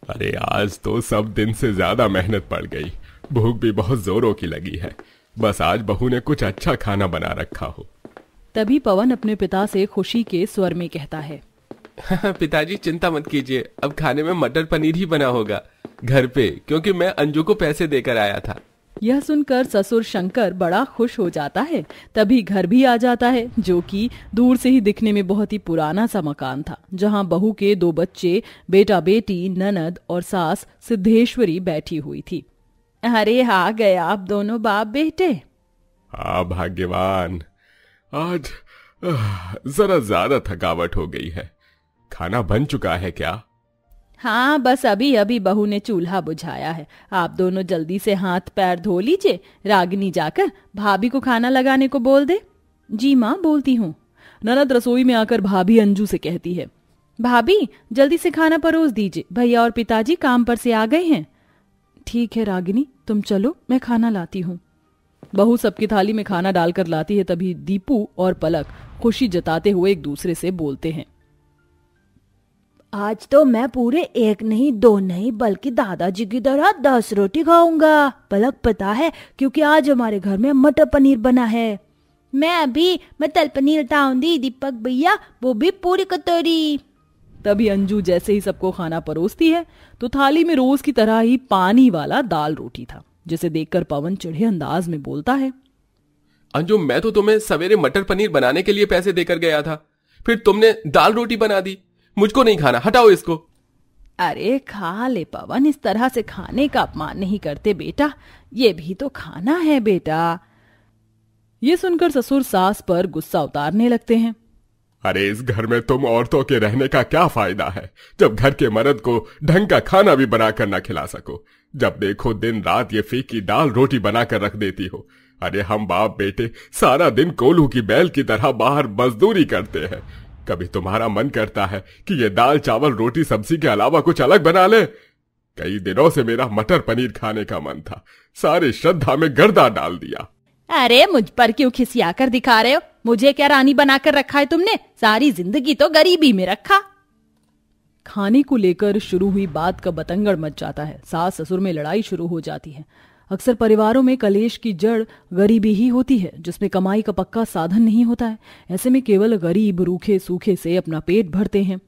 अरे आज तो सब दिन से ज्यादा मेहनत पड़ गई। भूख भी बहुत जोरों की लगी है। बस आज बहू ने कुछ अच्छा खाना बना रखा हो। तभी पवन अपने पिता से खुशी के स्वर में कहता है। पिताजी चिंता मत कीजिए, अब खाने में मटर पनीर ही बना होगा घर पे, क्योंकि मैं अंजू को पैसे देकर आया था। यह सुनकर ससुर शंकर बड़ा खुश हो जाता है। तभी घर भी आ जाता है, जो कि दूर से ही दिखने में बहुत ही पुराना सा मकान था, जहां बहू के 2 बच्चे, बेटा बेटी, ननद और सास सिद्धेश्वरी बैठी हुई थी। अरे आ गए आप दोनों बाप बेटे। हाँ भाग्यवान, आज जरा ज्यादा थकावट हो गई है। खाना बन चुका है क्या? हाँ, बस अभी अभी बहू ने चूल्हा बुझाया है। आप दोनों जल्दी से हाथ पैर धो लीजिए। रागिनी जाकर भाभी को खाना लगाने को बोल दे। जी माँ, बोलती हूँ। ननद रसोई में आकर भाभी अंजू से कहती है, भाभी जल्दी से खाना परोस दीजिए, भैया और पिताजी काम पर से आ गए हैं। ठीक है रागिनी, तुम चलो, मैं खाना लाती हूँ। बहू सबकी थाली में खाना डालकर लाती है। तभी दीपू और पलक खुशी जताते हुए एक दूसरे से बोलते हैं, आज तो मैं पूरे 1 नहीं 2 नहीं बल्कि दादाजी की तरह 10 रोटी खाऊंगा। पलक पता है, क्योंकि आज हमारे घर में मटर पनीर बना है। मैं तल पनीर लाऊंगी दीपक भैया, वो भी पूरी कटोरी। तभी अंजू जैसे ही सबको खाना परोसती है तो थाली में रोज की तरह ही पानी वाला दाल रोटी था, जिसे देखकर पवन चिढ़े अंदाज में बोलता है, अंजू मैं तो तुम्हें सवेरे मटर पनीर बनाने के लिए पैसे देकर गया था, फिर तुमने दाल रोटी बना दी। मुझको नहीं खाना, हटाओ इसको। अरे खा ले पवन, इस तरह से खाने का अपमान नहीं करते बेटा, ये भी तो खाना है बेटा। ये सुनकर ससुर सास पर गुस्सा उतारने लगते हैं। अरे इस घर में तुम औरतों के रहने का क्या फायदा है, जब घर के मर्द को ढंग का खाना भी बनाकर ना खिला सको। जब देखो दिन रात ये फीकी दाल रोटी बनाकर रख देती हो। अरे हम बाप बेटे सारा दिन कोल्हू की बैल की तरह बाहर मजदूरी करते हैं। कभी तुम्हारा मन करता है कि ये दाल चावल रोटी सब्जी के अलावा कुछ अलग बना ले? कई दिनों से मेरा मटर पनीर खाने का मन था, सारी श्रद्धा में गर्दा डाल दिया। अरे मुझ पर क्यों खिसिया कर दिखा रहे हो? मुझे क्या रानी बनाकर रखा है तुमने? सारी जिंदगी तो गरीबी में रखा। खाने को लेकर शुरू हुई बात का बतंगड़ मच जाता है। सास ससुर में लड़ाई शुरू हो जाती है। अक्सर परिवारों में कलेश की जड़ गरीबी ही होती है, जिसमें कमाई का पक्का साधन नहीं होता है। ऐसे में केवल गरीब रूखे सूखे से अपना पेट भरते हैं,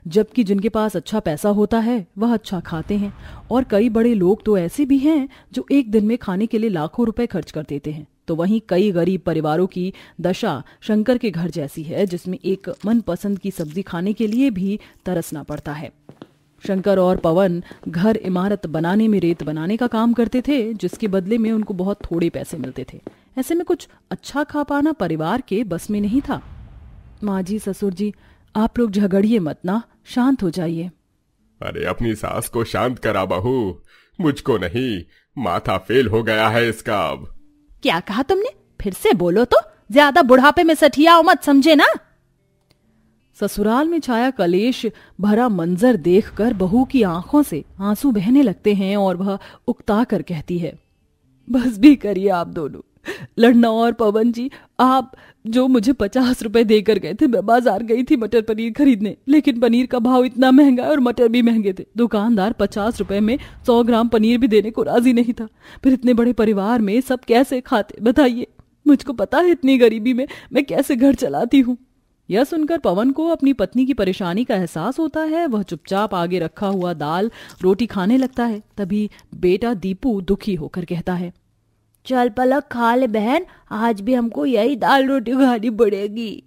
जबकि जिनके पास अच्छा पैसा होता है वह अच्छा खाते हैं। और कई बड़े लोग तो ऐसे भी हैं जो एक दिन में खाने के लिए लाखों रुपए खर्च कर देते हैं। तो वहीं कई गरीब परिवारों की दशा शंकर के घर जैसी है, जिसमें एक मनपसंद की सब्जी खाने के लिए भी तरसना पड़ता है। शंकर और पवन घर इमारत बनाने में रेत बनाने का काम करते थे, जिसके बदले में उनको बहुत थोड़े पैसे मिलते थे। ऐसे में कुछ अच्छा खा पाना परिवार के बस में नहीं था। माँ जी, ससुर जी, आप लोग झगड़िए मत ना, शांत हो जाइए। अरे अपनी सास को शांत करा बहू, मुझको नहीं, माथा फेल हो गया है इसका अब। क्या कहा तुमने? फिर से बोलो तो, ज्यादा बुढ़ापे में सठियाओ मत, समझे ना। ससुराल में छाया कलेश भरा मंजर देखकर बहू की आंखों से आंसू बहने लगते हैं और वह उकता कर कहती है, बस भी करिए आप दोनों। लड़ना और पवन जी, आप जो मुझे 50 रुपए देकर गए थे, मैं बाजार गई थी मटर पनीर खरीदने, लेकिन पनीर का भाव इतना महंगा और मटर भी महंगे थे। दुकानदार 50 रुपए में 100 ग्राम पनीर भी देने को राजी नहीं था। फिर इतने बड़े परिवार में सब कैसे खाते बताइए? मुझको पता है इतनी गरीबी में मैं कैसे घर चलाती हूँ। यह सुनकर पवन को अपनी पत्नी की परेशानी का एहसास होता है। वह चुपचाप आगे रखा हुआ दाल रोटी खाने लगता है। तभी बेटा दीपू दुखी होकर कहता है, चल पलक खा ले बहन, आज भी हमको यही दाल रोटी खानी पड़ेगी।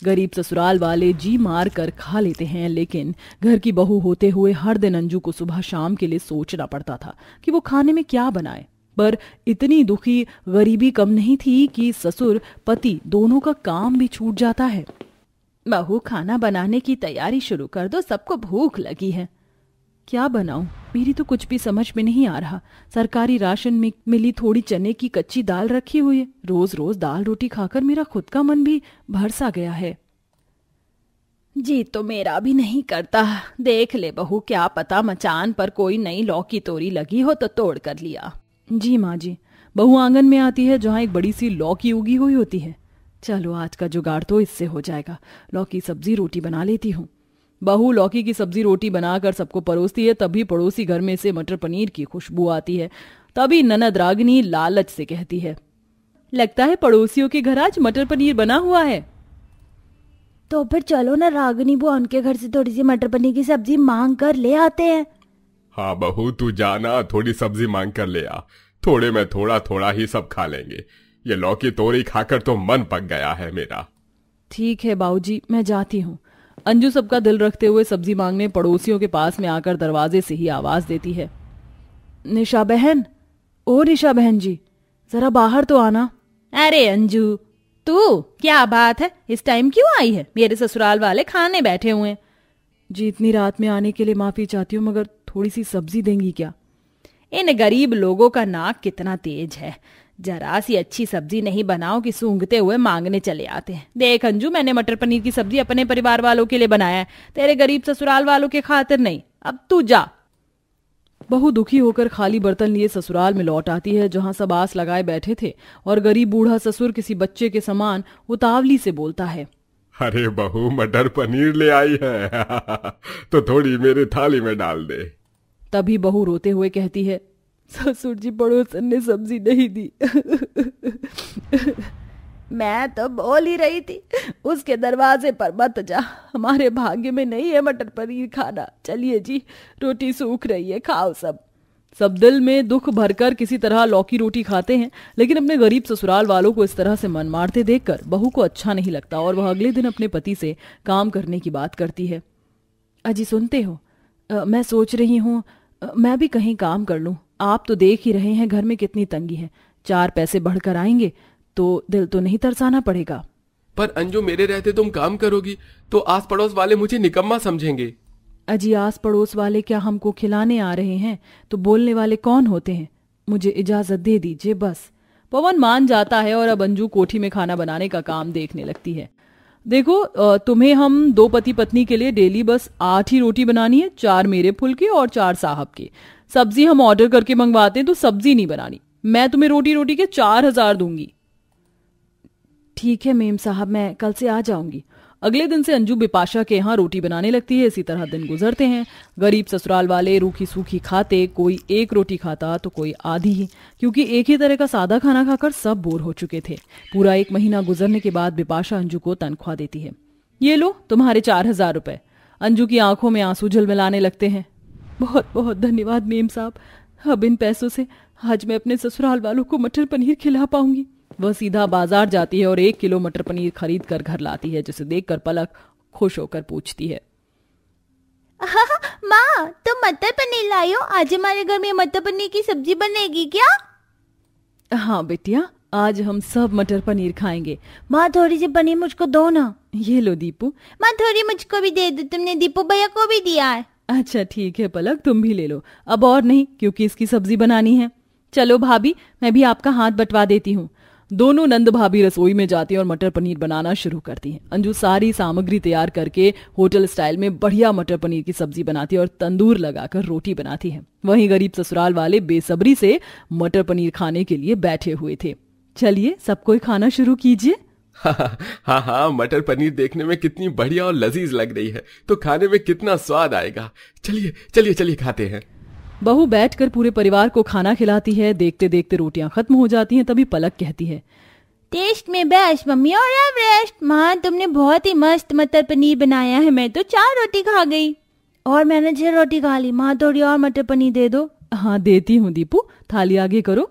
गरीब ससुराल वाले जी मार कर खा लेते हैं, लेकिन घर की बहू होते हुए हर दिन अंजू को सुबह शाम के लिए सोचना पड़ता था कि वो खाने में क्या बनाए। पर इतनी दुखी गरीबी कम नहीं थी कि ससुर पति दोनों का काम भी छूट जाता है। बहू, खाना बनाने की तैयारी शुरू कर दो, सबको भूख लगी है। क्या बनाऊं? मेरी तो कुछ भी समझ में नहीं आ रहा। सरकारी राशन में मिली थोड़ी चने की कच्ची दाल रखी हुई है। रोज रोज दाल रोटी खाकर मेरा खुद का मन भी भर सा गया है। जी तो मेरा भी नहीं करता। देख ले बहू, क्या पता मचान पर कोई नई लौकी तोरी लगी हो तो तोड़ कर लिया। जी माँ जी। बहू आंगन में आती है, जहाँ एक बड़ी सी लौकी उगी हुई होती है। चलो आज का जुगाड़ तो इससे हो जाएगा, लौकी सब्जी रोटी बना लेती हूँ। बहू लौकी की सब्जी रोटी बनाकर सबको परोसती है, तभी पड़ोसी घर में से मटर पनीर की खुशबू आती है। तभी ननद रागिनी लालच से कहती है, लगता है पड़ोसियों के घर आज मटर पनीर बना हुआ है। तो फिर चलो ना रागिनी बुआ, उनके घर से थोड़ी सी मटर पनीर की सब्जी मांग कर ले आते हैं। हाँ बहू, तू जाना, थोड़ी सब्जी मांग कर ले आ। थोड़े में थोड़ा थोड़ा ही सब खा लेंगे। ये लौकी तोरी खाकर तो मन पक गया है मेरा। ठीक है बाबूजी, मैं जाती हूँ। अंजू सबका दिल रखते हुए सब्जी मांगने पड़ोसियों के पास में आकर दरवाजे से ही आवाज देती है, निशा बहन, ओ निशा बहन जी, जरा बाहर तो आना। अरे अंजू, तू क्या बात है, इस टाइम क्यों आई है? मेरे ससुराल वाले खाने बैठे हुए हैं। जी इतनी रात में आने के लिए माफी चाहती हूँ, मगर थोड़ी सी सब्जी देंगी क्या? इन गरीब लोगों का नाक कितना तेज है, जरा सी अच्छी सब्जी नहीं बनाओ कि सूंघते हुए मांगने चले आते हैं। देख अंजू, मैंने मटर पनीर की सब्जी अपने परिवार वालों के लिए बनाया है, तेरे गरीब ससुराल वालों के खातिर नहीं। अब तू जा। बहू दुखी होकर खाली बर्तन लिए ससुराल में लौट आती है, जहां सब आस लगाए बैठे थे, और गरीब बूढ़ा ससुर किसी बच्चे के समान उतावली से बोलता है, अरे बहू, मटर पनीर ले आई है तो थोड़ी मेरे थाली में डाल दे। तभी बहू रोते हुए कहती है, ससुर जी पड़ोसन ने सब्जी नहीं दी। मैं तो बोल ही रही थी उसके दरवाजे पर मत जा, हमारे भाग्य में नहीं है मटर पनीर खाना। चलिए जी, रोटी सूख रही है, खाओ सब। सब दिल में दुख भरकर किसी तरह लौकी रोटी खाते हैं, लेकिन अपने गरीब ससुराल वालों को इस तरह से मन मारते देखकर बहू को अच्छा नहीं लगता और वह अगले दिन अपने पति से काम करने की बात करती है। अजी सुनते हो, मैं सोच रही हूँ मैं भी कहीं काम कर लूं। आप तो देख ही रहे हैं घर में कितनी तंगी है, 4 पैसे बढ़कर आएंगे तो दिल तो नहीं तरसाना पड़ेगा। पर अंजू, मेरे रहते तुम काम करोगी तो आस पड़ोस वाले मुझे निकम्मा समझेंगे। अजी आस पड़ोस वाले क्या हमको खिलाने आ रहे हैं तो बोलने वाले कौन होते हैं? मुझे इजाजत दे दीजिए बस। पवन मान जाता है और अब अंजू कोठी में खाना बनाने का काम देखने लगती है। देखो, तुम्हें हम 2 पति पत्नी के लिए डेली बस 8 ही रोटी बनानी है, 4 मेरे फुलके और 4 साहब के। सब्जी हम ऑर्डर करके मंगवाते हैं तो सब्जी नहीं बनानी। मैं तुम्हें रोटी के 4000 दूंगी। ठीक है मेम साहब, मैं कल से आ जाऊंगी। अगले दिन से अंजू बिपाशा के यहाँ रोटी बनाने लगती है। इसी तरह दिन गुजरते हैं। गरीब ससुराल वाले रूखी सूखी खाते, कोई 1 रोटी खाता तो कोई आधी ही, क्योंकि एक ही तरह का सादा खाना खाकर सब बोर हो चुके थे। पूरा 1 महीना गुजरने के बाद बिपाशा अंजू को तनख्वाह देती है। ये लो तुम्हारे 4000 रुपए। अंजू की आंखों में आंसू झलमिलाने लगते हैं। बहुत बहुत धन्यवाद मेम साहब, अब इन पैसों से आज मैं अपने ससुराल वालों को मटर पनीर खिला पाऊंगी। वह सीधा बाजार जाती है और 1 किलो मटर पनीर खरीद कर घर लाती है, जिसे देखकर पलक खुश होकर पूछती है, माँ तुम मटर पनीर लाई हो? आज हमारे घर में मटर पनीर की सब्जी बनेगी क्या? हाँ बेटिया, आज हम सब मटर पनीर खाएंगे। माँ थोड़ी सी पनीर मुझको दो ना। ये लो दीपू। माँ थोड़ी मुझको भी दे दो, तुमने दीपू भैया को भी दिया है। अच्छा ठीक है पलक, तुम भी ले लो। अब और नहीं, क्योंकि इसकी सब्जी बनानी है। चलो भाभी, मैं भी आपका हाथ बंटवा देती हूँ। दोनों नंद भाभी रसोई में जाती हैं और मटर पनीर बनाना शुरू करती हैं। अंजू सारी सामग्री तैयार करके होटल स्टाइल में बढ़िया मटर पनीर की सब्जी बनाती है और तंदूर लगाकर रोटी बनाती है। वहीं गरीब ससुराल वाले बेसब्री से मटर पनीर खाने के लिए बैठे हुए थे। चलिए सब कोई खाना शुरू कीजिए। हाँ, मटर पनीर देखने में कितनी बढ़िया और लजीज लग रही है, तो खाने में कितना स्वाद आएगा। चलिए चलिए चलिए खाते हैं। बहू बैठकर पूरे परिवार को खाना खिलाती है। देखते देखते रोटियां खत्म हो जाती हैं। तभी पलक कहती है, टेस्ट में बेस्ट मम्मी और एवरेस्ट। माँ तुमने बहुत ही मस्त मटर पनीर बनाया है, मैं तो 4 रोटी खा गई। और मैंने 6 रोटी खा ली। माँ थोड़ी और मटर पनीर दे दो। हाँ देती हूँ दीपू, थाली आगे करो।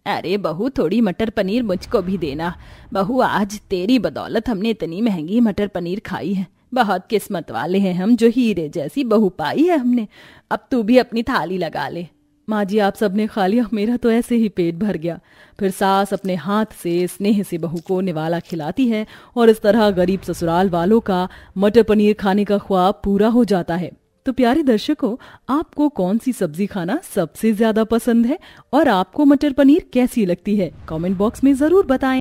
अरे बहू थोड़ी मटर पनीर मुझको भी देना। बहू आज तेरी बदौलत हमने इतनी महंगी मटर पनीर खाई है। बहुत किस्मत वाले हैं हम, जो हीरे जैसी बहू पाई है हमने। अब तू भी अपनी थाली लगा ले। माँ जी आप सबने खा लिया, मेरा तो ऐसे ही पेट भर गया। फिर सास अपने हाथ से स्नेह से बहू को निवाला खिलाती है और इस तरह गरीब ससुराल वालों का मटर पनीर खाने का ख्वाब पूरा हो जाता है। तो प्यारे दर्शकों, आपको कौन सी सब्जी खाना सबसे ज्यादा पसंद है और आपको मटर पनीर कैसी लगती है? कमेंट बॉक्स में जरूर बताएं।